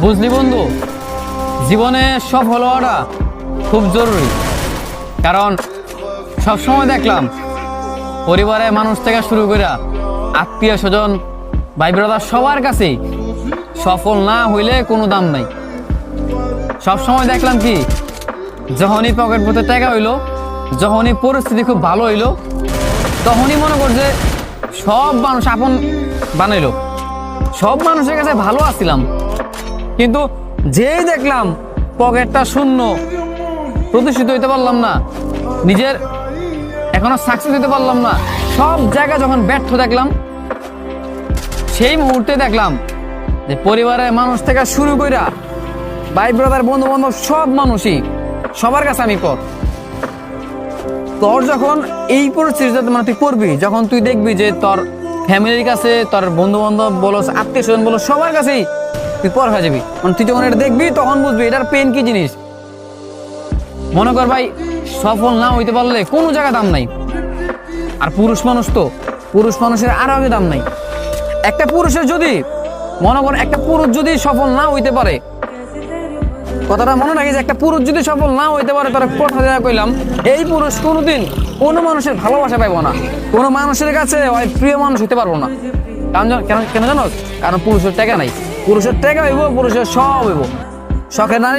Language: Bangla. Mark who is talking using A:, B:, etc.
A: বুঝলি বন্ধু, জীবনে সফল হওয়াটা খুব জরুরি। কারণ সবসময় দেখলাম পরিবারের মানুষ থেকে শুরু করে আত্মীয় স্বজন, ভাই ব্রাদার সবার কাছেই সফল না হইলে কোনো দাম নাই। সবসময় দেখলাম কি, যখনই পকেট পথে টাকা হইলো, যখনই পরিস্থিতি খুব ভালো হইলো, তখনই মনে করছে সব মানুষ আপন বানাইলো, সব মানুষের কাছে ভালো আছিলাম। কিন্তু যেই দেখলাম পকেটটা শূন্য, প্রতিষ্ঠিত হইতে পারলাম না, নিজের এখনো সাকসেস হইতে পারলাম না, সব জায়গায় যখন ব্যর্থ দেখলাম, সেই মুহূর্তে দেখলাম যে পরিবারের মানুষ থেকে শুরু কইরা ভাই ব্রাদার, বন্ধু বান্ধব, সব মানুষই, সবার কাছে আমি পর। তোর যখন এই পরিস্থিতিতে মানে তুই পড়বি, যখন তুই দেখবি যে তোর ফ্যামিলির কাছে, তোর বন্ধু বান্ধব বলো, আত্মীয় স্বজন বলো, সবার কাছেই তুই পর হয়ে যাবি। মানে তুই যখন এটা দেখবি তখন বুঝবি এটার পেন কি জিনিস। মনে কর ভাই, সফল না হইতে পারলে কোনো জায়গায় দাম নাই। আর পুরুষ মানুষ তো, পুরুষ মানুষের আরো আগে দাম নাই। একটা পুরুষের যদি মনে কর, একটা পুরুষ যদি সফল না হইতে পারে, কথাটা মনে রাখি যে একটা পুরুষ যদি সফল না হইতে পারে, তার কথা দেওয়া কইলাম, এই পুরুষ কোনোদিন কোনো মানুষের ভালোবাসা পাইব না, কোনো মানুষের কাছে ওই প্রিয় মানুষ হইতে পারবো না। কারণ কেন জানো? কারণ পুরুষের টাকা নাই। পুরুষের টাকা হইব, পুরুষের সব হইব, শখের নারী